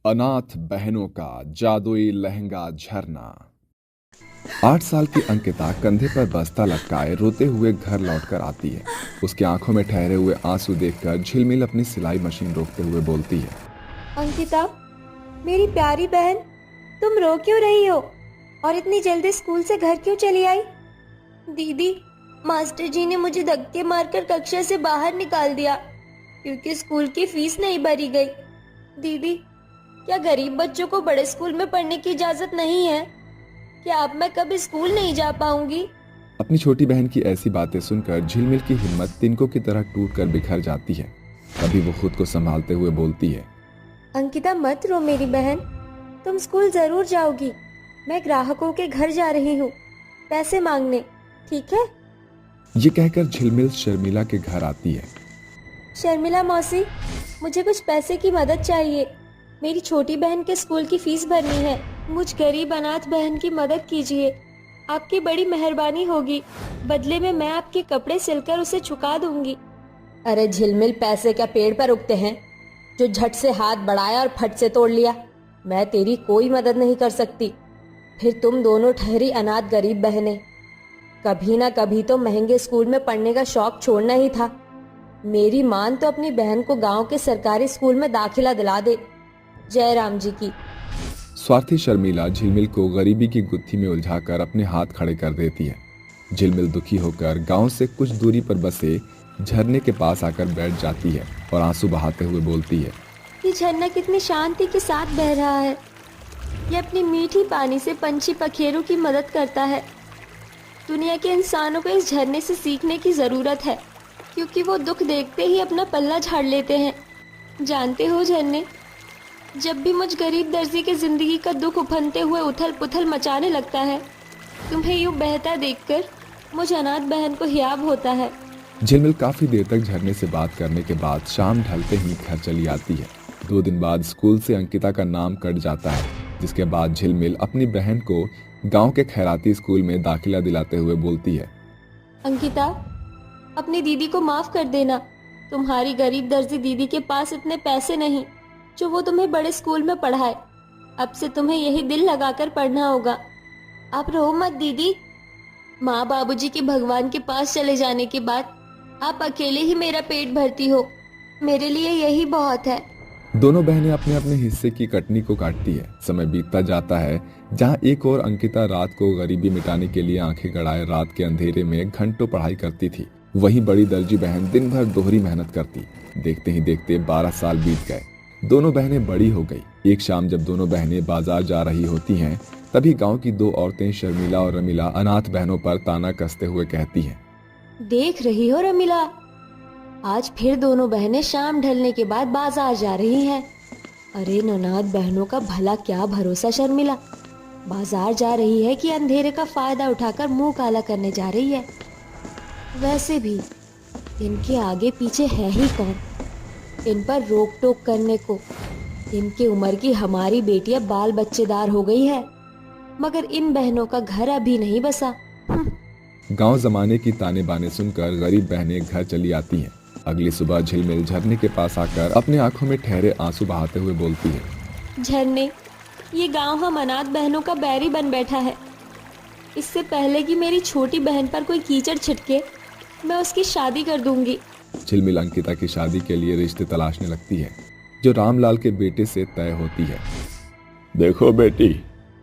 अनाथ बहनों का जादुई लहंगा झरना। 8 साल की अंकिता कंधे पर बस्ता लटकाए रोते हुए घर लौटकर आती है। उसकी आंखों में ठहरे हुए आंसू देखकर झिलमिल अपनी सिलाई मशीन रोकते हुए बोलती है। अंकिता, मेरी प्यारी बहन, तुम रो क्यों रही हो और इतनी जल्दी स्कूल से घर क्यों चली आई? दीदी, मास्टर जी ने मुझे धक्के मारकर कक्षा से बाहर निकाल दिया क्योंकि स्कूल की फीस नहीं भरी गई। दीदी, क्या गरीब बच्चों को बड़े स्कूल में पढ़ने की इजाजत नहीं है? क्या अब मैं कभी स्कूल नहीं जा पाऊंगी? अपनी छोटी बहन की ऐसी बातें सुनकर झिलमिल की हिम्मत तिनकों की तरह टूटकर बिखर जाती है। तभी वो खुद को संभालते हुए बोलती है। अंकिता, मत रो मेरी बहन, तुम स्कूल जरूर जाओगी। मैं ग्राहकों के घर जा रही हूँ पैसे मांगने, ठीक है? ये कहकर झिलमिल शर्मिला के घर आती है। शर्मिला मौसी, मुझे कुछ पैसे की मदद चाहिए। मेरी छोटी बहन के स्कूल की फीस भरनी है। मुझ गरीब अनाथ बहन की मदद कीजिए, आपकी बड़ी मेहरबानी होगी। बदले में मैं आपके कपड़े सिलकर उसे चुका दूंगी। अरे झिलमिल, पैसे क्या पेड़ पर उगते हैं जो झट से हाथ बढ़ाया और फट से तोड़ लिया? मैं तेरी कोई मदद नहीं कर सकती। फिर तुम दोनों ठहरी अनाथ गरीब बहनें। कभी ना कभी तो महंगे स्कूल में पढ़ने का शौक छोड़ना ही था। मेरी मान तो अपनी बहन को गांव के सरकारी स्कूल में दाखिला दिला दे। जय राम जी की। स्वार्थी शर्मिला झिलमिल को गरीबी की गुत्थी में उलझाकर अपने हाथ खड़े कर देती है। झिलमिल दुखी होकर गांव से कुछ दूरी पर बसे झरने के पास आकर बैठ जाती है और आंसू बहाते हुए बोलती है। ये झरना कितनी शांति के साथ बह रहा है। ये अपनी मीठी पानी से पंछी पखेरू की मदद करता है। दुनिया के इंसानों को इस झरने से सीखने की जरूरत है, क्योंकि वो दुख देखते ही अपना पल्ला झाड़ लेते हैं। जानते हो झरने, जब भी मुझ गरीब दर्जी के जिंदगी का दुख उफनते हुए उथल पुथल मचाने लगता है, तुम्हें यूं बहता देखकर मुझ अनाथ बहन को हियाब होता है। झिलमिल काफी देर तक झरने से बात करने के बाद शाम ढलते ही घर चली आती है। 2 दिन बाद स्कूल से अंकिता का नाम कट जाता है, जिसके बाद झिलमिल अपनी बहन को गांव के खैराती स्कूल में दाखिला दिलाते हुए बोलती है। अंकिता, अपनी दीदी को माफ कर देना। तुम्हारी गरीब दर्जी दीदी के पास इतने पैसे नहीं जो वो तुम्हें बड़े स्कूल में पढ़ाए। अब से तुम्हें यही दिल लगाकर पढ़ना होगा। आप रो मत दीदी। माँ बाबूजी के भगवान के पास चले जाने के बाद आप अकेले ही मेरा पेट भरती हो। मेरे लिए यही बहुत है। दोनों बहनें अपने अपने हिस्से की कटनी को काटती है। समय बीतता जाता है। जहां एक और अंकिता रात को गरीबी मिटाने के लिए आंखें गड़ाए रात के अंधेरे में घंटों पढ़ाई करती थी, वहीं बड़ी दर्जी बहन दिन भर दोहरी मेहनत करती। देखते ही देखते 12 साल बीत गए। दोनों बहनें बड़ी हो गई। एक शाम जब दोनों बहनें बाजार जा रही होती हैं, तभी गांव की 2 औरतें शर्मिला और रमीला अनाथ बहनों पर ताना कसते हुए कहती हैं। देख रही हो रमीला, आज फिर दोनों बहनें शाम ढलने के बाद बाजार जा रही हैं। अरे अनाथ बहनों का भला क्या भरोसा शर्मिला। बाजार जा रही है कि अंधेरे का फायदा उठाकर मुंह काला करने जा रही है। वैसे भी इनके आगे पीछे है ही कौन इन पर रोक टोक करने को? इनकी उम्र की हमारी बेटियां बाल बच्चेदार हो गई है, मगर इन बहनों का घर अभी नहीं बसा। गांव जमाने की ताने बाने सुनकर गरीब बहनें घर चली आती हैं। अगली सुबह झिलमिल झरने के पास आकर अपने आंखों में ठहरे आंसू बहाते हुए बोलती है। झरने, ये गांव हम अनाथ बहनों का बैरी बन बैठा है। इससे पहले कि मेरी छोटी बहन पर कोई कीचड़ छिटके, मैं उसकी शादी कर दूंगी। झिलमिल अंकिता की शादी के लिए रिश्ते तलाशने लगती है, जो रामलाल के बेटे से तय होती है। देखो बेटी,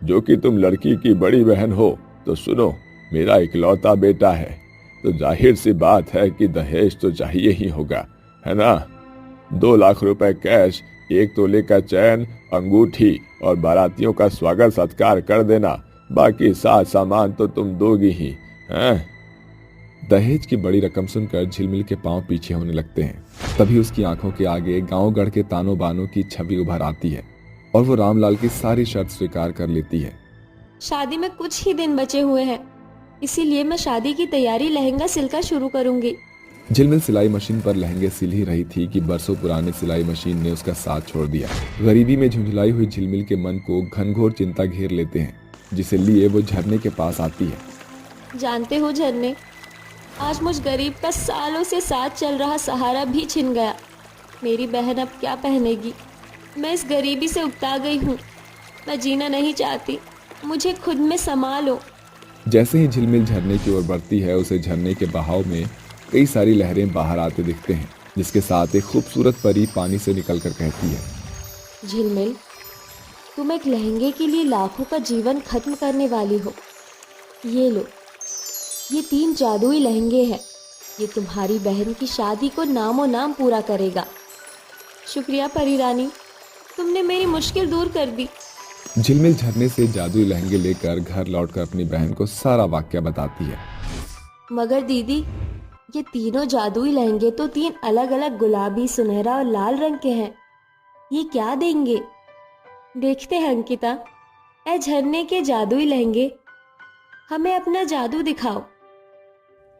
जो कि तुम लड़की की बड़ी बहन हो, तो सुनो, मेरा इकलौता बेटा है, तो जाहिर सी बात है कि दहेज तो चाहिए ही होगा, है ना? 2 लाख रुपए कैश, 1 तोले का चैन, अंगूठी और बारातियों का स्वागत सत्कार कर देना। बाकी साज सामान तो तुम दोगी ही, हैं? दहेज की बड़ी रकम सुनकर झिलमिल के पांव पीछे होने लगते हैं। तभी उसकी आंखों के आगे गांव गढ़ के तानों बानों की छवि उभर आती है और वो रामलाल की सारी शर्त स्वीकार कर लेती है। शादी में कुछ ही दिन बचे हुए हैं, इसीलिए मैं शादी की तैयारी लहंगा सिलकर शुरू करूंगी। झिलमिल सिलाई मशीन पर लहंगे सिल ही रही थी कि बरसों पुराने सिलाई मशीन ने उसका साथ छोड़ दिया। गरीबी में झुंझलाई हुई झिलमिल के मन को घनघोर चिंता घेर लेते हैं, जिसे लिए वो झरने के पास आती है। जानते हो झरने, आज मुझ गरीब का सालों से साथ चल रहा सहारा भी छिन गया। मेरी बहन अब क्या पहनेगी? मैं इस गरीबी से उकता गई हूँ। मैं जीना नहीं चाहती, मुझे खुद में समा लो। जैसे ही झिलमिल झरने की ओर बढ़ती है, उसे झरने के बहाव में कई सारी लहरें बाहर आते दिखते हैं, जिसके साथ एक खूबसूरत परी पानी से निकलकर कहती है, झिलमिल, तुम एक लहंगे के लिए लाखों का जीवन खत्म करने वाली हो। ये लो, ये 3 जादुई लहंगे हैं। ये तुम्हारी बहन की शादी को नामो नाम पूरा करेगा। शुक्रिया परी रानी, तुमने मेरी मुश्किल दूर कर दी। झिलमिल झरने से जादुई लहंगे लेकर घर लौटकर अपनी बहन को सारा वाकया बताती है। मगर दीदी, ये तीनों जादुई लहंगे तो 3 अलग अलग गुलाबी, सुनहरा और लाल रंग के हैं। ये क्या देंगे? देखते हैं अंकिता। ए झरने के जादुई लहंगे, हमें अपना जादू दिखाओ।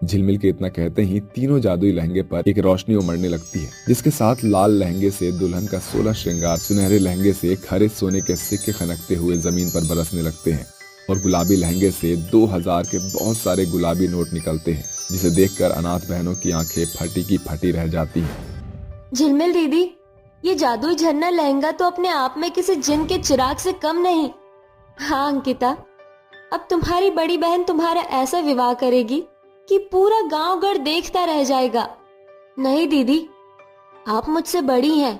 झिलमिल के इतना कहते ही तीनों जादुई लहंगे पर एक रोशनी उमड़ने लगती है, जिसके साथ लाल लहंगे से दुल्हन का 16 श्रृंगार, सुनहरे लहंगे से खरे सोने के सिक्के खनकते हुए जमीन पर बरसने लगते हैं और गुलाबी लहंगे से 2000 के बहुत सारे गुलाबी नोट निकलते हैं, जिसे देखकर अनाथ बहनों की आंखें फटी की फटी रह जाती हैं। झिलमिल दीदी, ये जादुई झरना लहंगा तो अपने आप में किसी जिन के चिराग से कम नहीं। हाँ अंकिता, अब तुम्हारी बड़ी बहन तुम्हारा ऐसा विवाह करेगी कि पूरा गांव गढ़ देखता रह जाएगा। नहीं दीदी, आप मुझसे बड़ी हैं।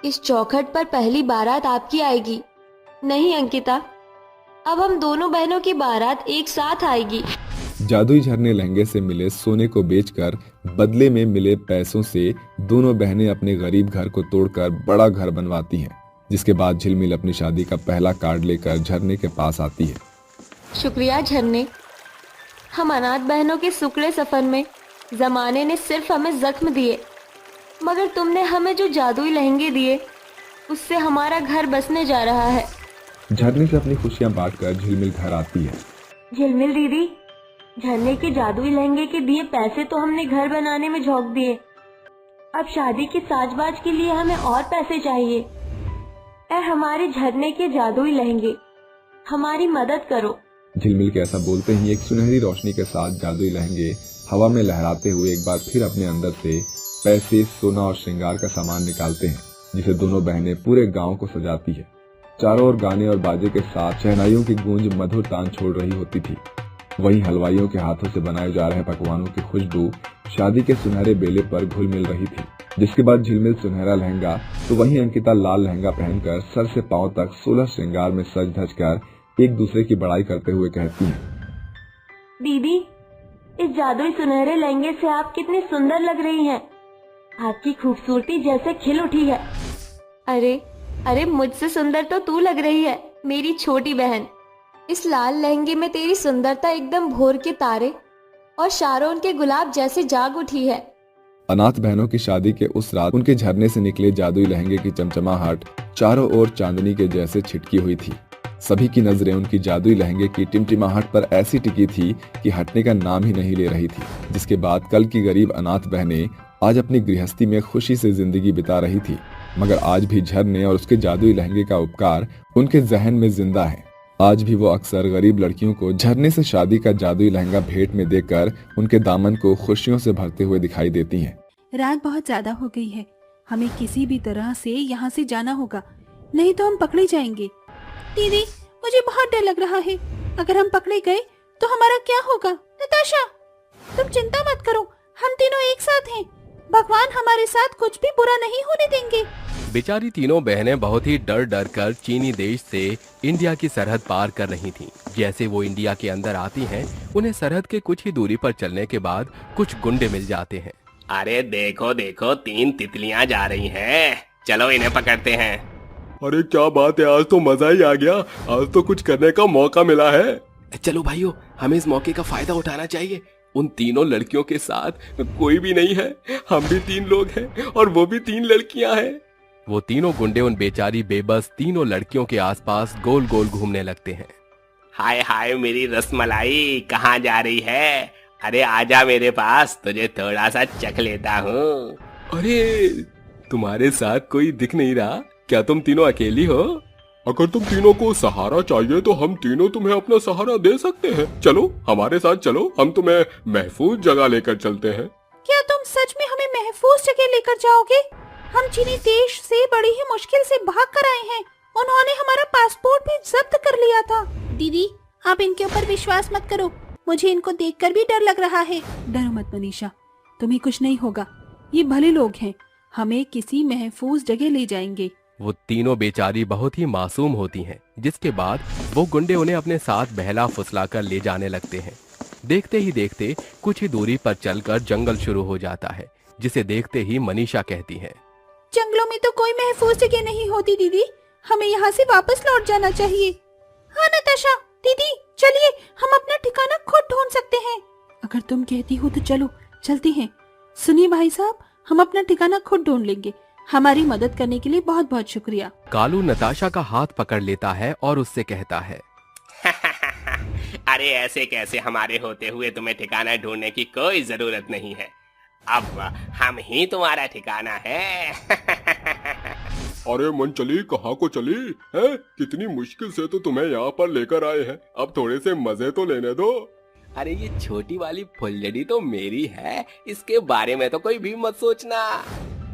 इस चौखट पर पहली बारात आपकी आएगी। नहीं अंकिता, अब हम दोनों बहनों की बारात एक साथ आएगी। जादुई झरने लहंगे से मिले सोने को बेचकर बदले में मिले पैसों से दोनों बहनें अपने गरीब घर को तोड़कर बड़ा घर बनवाती हैं, जिसके बाद झिलमिल अपनी शादी का पहला कार्ड लेकर झरने के पास आती है। शुक्रिया झरने, हम अनाथ बहनों के सुकड़े सफर में जमाने ने सिर्फ हमें जख्म दिए, मगर तुमने हमें जो जादुई लहंगे दिए उससे हमारा घर बसने जा रहा है। झरने से अपनी खुशियां बांटकर झिलमिल घर आती है। झिलमिल दीदी, झरने के जादुई लहंगे के दिए पैसे तो हमने घर बनाने में झोंक दिए। अब शादी की साजबाज के लिए हमें और पैसे चाहिए। ऐ हमारे झरने के जादुई लहंगे, हमारी मदद करो। झिलमिल के ऐसा बोलते ही एक सुनहरी रोशनी के साथ जादुई लहंगे हवा में लहराते हुए एक बार फिर अपने अंदर से पैसे, सोना और श्रृंगार का सामान निकालते हैं, जिसे दोनों बहनें पूरे गांव को सजाती है। चारों ओर गाने और बाजे के साथ शहनाइयों की गूंज मधुर तान छोड़ रही होती थी। वहीं हलवाइयों के हाथों से बनाए जा रहे पकवानों की खुशबू शादी के सुनहरे बेले पर घुल मिल रही थी। जिसके बाद झिलमिल सुनहरा लहंगा तो वहीं अंकिता लाल लहंगा पहनकर सर से पांव तक 16 श्रृंगार में सज धज कर एक दूसरे की बड़ाई करते हुए कहती हैं, दीदी, इस जादुई सुनहरे लहंगे से आप कितनी सुंदर लग रही हैं। आपकी खूबसूरती जैसे खिल उठी है। अरे अरे, मुझसे सुंदर तो तू लग रही है, मेरी छोटी बहन। इस लाल लहंगे में तेरी सुंदरता एकदम भोर के तारे और शारोन के गुलाब जैसे जाग उठी है। अनाथ बहनों की शादी के उस रात उनके झरने से निकले जादुई लहंगे की चमचमाहट चारों ओर चांदनी के जैसे छिटकी हुई थी। सभी की नजरें उनकी जादुई लहंगे की टिमटिमाहट पर ऐसी टिकी थी कि हटने का नाम ही नहीं ले रही थी। जिसके बाद कल की गरीब अनाथ बहनें आज अपनी गृहस्थी में खुशी से जिंदगी बिता रही थी, मगर आज भी झरने और उसके जादुई लहंगे का उपकार उनके जहन में जिंदा है। आज भी वो अक्सर गरीब लड़कियों को झरने से शादी का जादुई लहंगा भेंट में देकर उनके दामन को खुशियों से भरते हुए दिखाई देती हैं। रात बहुत ज्यादा हो गई है, हमें किसी भी तरह से यहाँ से जाना होगा, नहीं तो हम पकड़े जाएंगे। दीदी, मुझे बहुत डर लग रहा है, अगर हम पकड़े गए तो हमारा क्या होगा? नताशा, तुम चिंता मत करो, हम तीनों एक साथ हैं, भगवान हमारे साथ कुछ भी बुरा नहीं होने देंगे। बेचारी तीनों बहनें बहुत ही डर डर कर चीनी देश से इंडिया की सरहद पार कर रही थीं। जैसे वो इंडिया के अंदर आती हैं, उन्हें सरहद के कुछ ही दूरी पर चलने के बाद कुछ गुंडे मिल जाते हैं। अरे देखो देखो, 3 तितलियां जा रही हैं, चलो इन्हें पकड़ते हैं। अरे क्या बात है, आज तो मजा ही आ गया, आज तो कुछ करने का मौका मिला है। चलो भाइयों, हमें इस मौके का फायदा उठाना चाहिए। उन तीनों लड़कियों के साथ कोई भी नहीं है, हम भी 3 लोग हैं और वो भी 3 लड़कियां हैं। वो तीनों गुंडे उन बेचारी बेबस तीनों लड़कियों के आसपास गोल गोल घूमने लगते हैं। हाय हाय मेरी रसमलाई, कहाँ जा रही है? अरे आजा मेरे पास, तुझे थोड़ा सा चख लेता हूँ। अरे तुम्हारे साथ कोई दिख नहीं रहा, क्या तुम तीनों अकेली हो? अगर तुम तीनों को सहारा चाहिए तो हम तीनों तुम्हें अपना सहारा दे सकते हैं। चलो हमारे साथ चलो, हम तुम्हें महफूज जगह लेकर चलते हैं। क्या तुम सच में हमें महफूज जगह लेकर जाओगे? हम चीनी देश से बड़ी ही मुश्किल से भाग कर आए हैं। उन्होंने हमारा पासपोर्ट भी जब्त कर लिया था। दीदी, आप इनके ऊपर विश्वास मत करो, मुझे इनको देखकर भी डर लग रहा है। डरो मत मनीषा, तुम्हें कुछ नहीं होगा। ये भले लोग हैं, हमें किसी महफूज जगह ले जाएंगे। वो तीनों बेचारी बहुत ही मासूम होती हैं, जिसके बाद वो गुंडे उन्हें अपने साथ बहला फुसलाकर ले जाने लगते हैं। देखते ही देखते कुछ ही दूरी पर चलकर जंगल शुरू हो जाता है, जिसे देखते ही मनीषा कहती है, जंगलों में तो कोई महफूज जगह नहीं होती दीदी, हमें यहाँ से वापस लौट जाना चाहिए। हाँ नताशा, दीदी चलिए, हम अपना ठिकाना खुद ढूंढ सकते हैं। अगर तुम कहती हो तो चलो, चलते हैं। सुनिए भाई साहब, हम अपना ठिकाना खुद ढूंढ लेंगे। हमारी मदद करने के लिए बहुत बहुत शुक्रिया। कालू नताशा का हाथ पकड़ लेता है और उससे कहता है, अरे ऐसे कैसे, हमारे होते हुए तुम्हें ठिकाना ढूंढने की कोई जरूरत नहीं है। अब हम ही तुम्हारा ठिकाना है। अरे मन चली, कहाँ को चली है? कितनी मुश्किल से तो तुम्हें यहाँ पर लेकर आए हैं, अब थोड़े से मजे तो लेने दो। अरे ये छोटी वाली फुलझड़ी तो मेरी है, इसके बारे में तो कोई भी मत सोचना।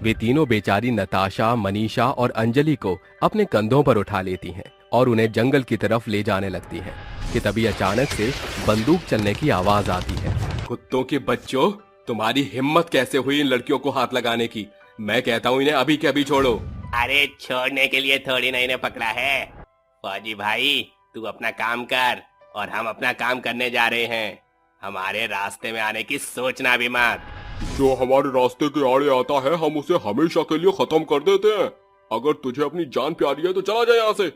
वे तीनों बेचारी नताशा, मनीषा और अंजलि को अपने कंधों पर उठा लेती हैं और उन्हें जंगल की तरफ ले जाने लगती हैं कि तभी अचानक से बंदूक चलने की आवाज आती है। कुत्तों के बच्चों, तुम्हारी हिम्मत कैसे हुई इन लड़कियों को हाथ लगाने की? मैं कहता हूँ इन्हें अभी के अभी छोड़ो। अरे छोड़ने के लिए थोड़ी ना इन्हें पकड़ा है। फौजी भाई, तू अपना काम कर और हम अपना काम करने जा रहे हैं। हमारे रास्ते में आने की सोचना भी मत। जो हमारे रास्ते के आड़े आता है, हम उसे हमेशा के लिए खत्म कर देते हैं। अगर तुझे अपनी जान प्यारी है तो चला जाए यहाँ से।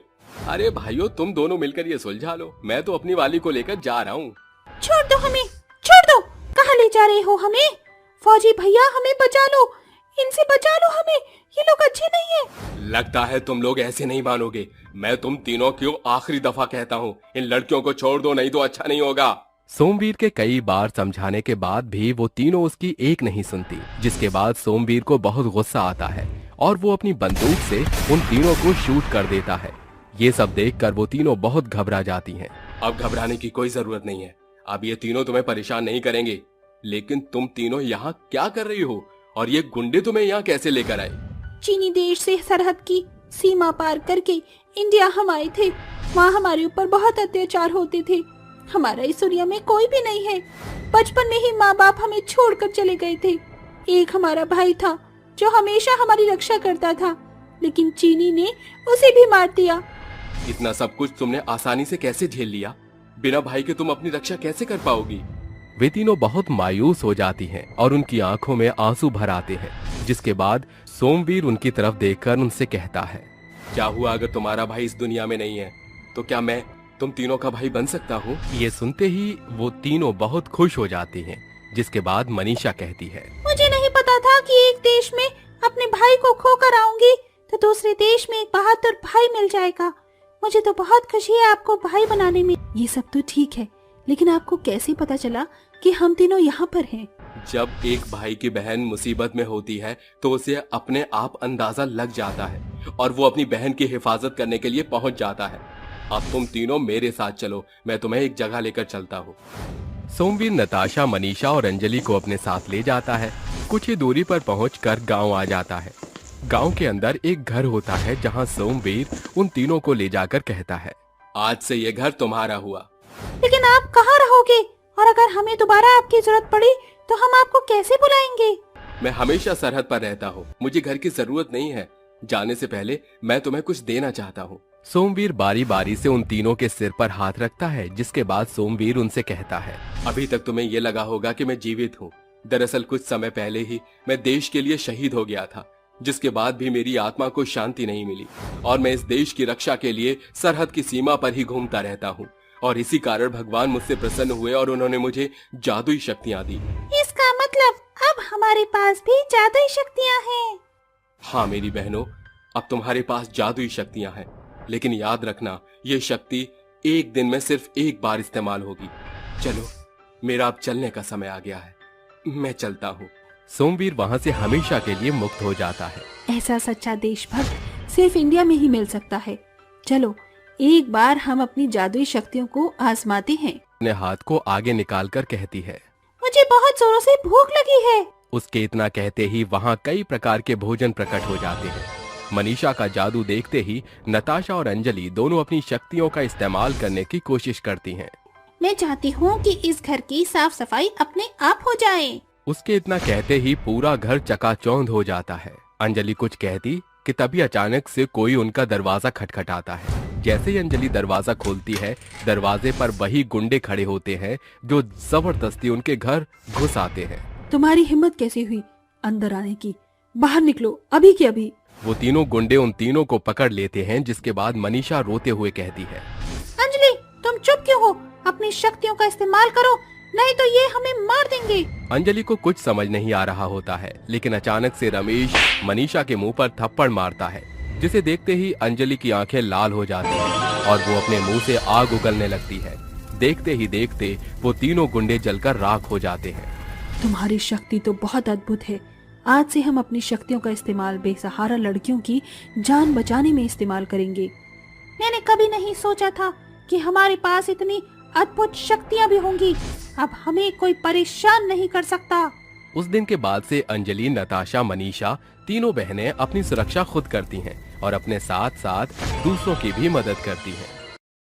अरे भाइयों, तुम दोनों मिलकर ये सुलझा लो, मैं तो अपनी वाली को लेकर जा रहा हूँ। छोड़ दो हमें, छोड़ दो। कहाँ ले जा रहे हो हमें? फौजी भैया, हमें बचा लो, इनसे बचा लो हमें, ये लोग अच्छे नहीं है। लगता है तुम लोग ऐसे नहीं मानोगे। मैं तुम तीनों को आखिरी दफा कहता हूँ, इन लड़कियों को छोड़ दो, नहीं तो अच्छा नहीं होगा। सोमवीर के कई बार समझाने के बाद भी वो तीनों उसकी एक नहीं सुनती, जिसके बाद सोमवीर को बहुत गुस्सा आता है और वो अपनी बंदूक से उन तीनों को शूट कर देता है। ये सब देखकर वो तीनों बहुत घबरा जाती हैं। अब घबराने की कोई जरूरत नहीं है, अब ये तीनों तुम्हें परेशान नहीं करेंगे। लेकिन तुम तीनों यहाँ क्या कर रही हो और ये गुंडे तुम्हें यहाँ कैसे लेकर आए? चीनी देश से सरहद की सीमा पार करके इंडिया हम आए थे। वहाँ हमारे ऊपर बहुत अत्याचार होते थे। हमारा इस दुनिया में कोई भी नहीं है। बचपन में ही माँ बाप हमें छोड़कर चले गए थे। एक हमारा भाई था जो हमेशा हमारी रक्षा करता था, लेकिन चीनी ने उसे भी मार दिया। इतना सब कुछ तुमने आसानी से कैसे झेल लिया? बिना भाई के तुम अपनी रक्षा कैसे कर पाओगी? वे तीनों बहुत मायूस हो जाती हैं और उनकी आंखों में आंसू भर आते हैं, जिसके बाद सोमवीर उनकी तरफ देखकर उनसे कहता है, क्या हुआ अगर तुम्हारा भाई इस दुनिया में नहीं है तो क्या मैं तुम तीनों का भाई बन सकता हूँ? ये सुनते ही वो तीनों बहुत खुश हो जाती हैं, जिसके बाद मनीषा कहती है, मुझे नहीं पता था कि एक देश में अपने भाई को खोकर आऊंगी तो दूसरे देश में एक बहादुर भाई मिल जाएगा। मुझे तो बहुत खुशी है आपको भाई बनाने में। ये सब तो ठीक है, लेकिन आपको कैसे पता चला कि हम तीनों यहाँ पर हैं? जब एक भाई की बहन मुसीबत में होती है तो उसे अपने आप अंदाजा लग जाता है और वो अपनी बहन की हिफाजत करने के लिए पहुँच जाता है। अब तुम तीनों मेरे साथ चलो, मैं तुम्हें एक जगह लेकर चलता हूँ। सोमवीर नताशा, मनीषा और अंजलि को अपने साथ ले जाता है। कुछ ही दूरी पर पहुंचकर गांव आ जाता है। गांव के अंदर एक घर होता है जहां सोमवीर उन तीनों को ले जाकर कहता है, आज से ये घर तुम्हारा हुआ। लेकिन आप कहाँ रहोगे? और अगर हमें दोबारा आपकी जरूरत पड़ी तो हम आपको कैसे बुलाएंगे? मैं हमेशा सरहद पर रहता हूँ, मुझे घर की जरूरत नहीं है। जाने से पहले मैं तुम्हें कुछ देना चाहता हूँ। सोमवीर बारी बारी से उन तीनों के सिर पर हाथ रखता है, जिसके बाद सोमवीर उनसे कहता है, अभी तक तुम्हें ये लगा होगा कि मैं जीवित हूँ। दरअसल कुछ समय पहले ही मैं देश के लिए शहीद हो गया था, जिसके बाद भी मेरी आत्मा को शांति नहीं मिली और मैं इस देश की रक्षा के लिए सरहद की सीमा पर ही घूमता रहता हूँ। और इसी कारण भगवान मुझसे प्रसन्न हुए और उन्होंने मुझे जादुई शक्तियाँ दी। इसका मतलब अब हमारे पास भी जादुई शक्तियाँ हैं। हाँ मेरी बहनों, अब तुम्हारे पास जादुई शक्तियाँ हैं, लेकिन याद रखना ये शक्ति एक दिन में सिर्फ एक बार इस्तेमाल होगी। चलो, मेरा अब चलने का समय आ गया है, मैं चलता हूँ। सोमवीर वहाँ से हमेशा के लिए मुक्त हो जाता है। ऐसा सच्चा देशभक्त सिर्फ इंडिया में ही मिल सकता है। चलो एक बार हम अपनी जादुई शक्तियों को आजमाते हैं। अपने हाथ को आगे निकालकर कहती है, मुझे बहुत जोरों से भूख लगी है। उसके इतना कहते ही वहाँ कई प्रकार के भोजन प्रकट हो जाते हैं। मनीषा का जादू देखते ही नताशा और अंजलि दोनों अपनी शक्तियों का इस्तेमाल करने की कोशिश करती हैं। मैं चाहती हूँ कि इस घर की साफ सफाई अपने आप हो जाए। उसके इतना कहते ही पूरा घर चकाचौंध हो जाता है। अंजलि कुछ कहती कि तभी अचानक से कोई उनका दरवाजा खटखटाता है। जैसे ही अंजलि दरवाजा खोलती है, दरवाजे पर वही गुंडे खड़े होते हैं जो जबरदस्ती उनके घर घुस आते हैं। तुम्हारी हिम्मत कैसे हुई अंदर आने की? बाहर निकलो अभी के अभी। वो तीनों गुंडे उन तीनों को पकड़ लेते हैं, जिसके बाद मनीषा रोते हुए कहती है, अंजलि तुम चुप क्यों हो? अपनी शक्तियों का इस्तेमाल करो, नहीं तो ये हमें मार देंगे। अंजलि को कुछ समझ नहीं आ रहा होता है, लेकिन अचानक से रमेश मनीषा के मुंह पर थप्पड़ मारता है, जिसे देखते ही अंजलि की आंखें लाल हो जाती हैं और वो अपने मुंह से आग उगलने लगती है। देखते ही देखते वो तीनों गुंडे जलकर राख हो जाते हैं। तुम्हारी शक्ति तो बहुत अद्भुत है। आज से हम अपनी शक्तियों का इस्तेमाल बेसहारा लड़कियों की जान बचाने में इस्तेमाल करेंगे। मैंने कभी नहीं सोचा था कि हमारे पास इतनी अद्भुत शक्तियां भी होंगी। अब हमें कोई परेशान नहीं कर सकता। उस दिन के बाद से अंजलि, नताशा, मनीषा तीनों बहनें अपनी सुरक्षा खुद करती हैं और अपने साथ साथ दूसरों की भी मदद करती हैं।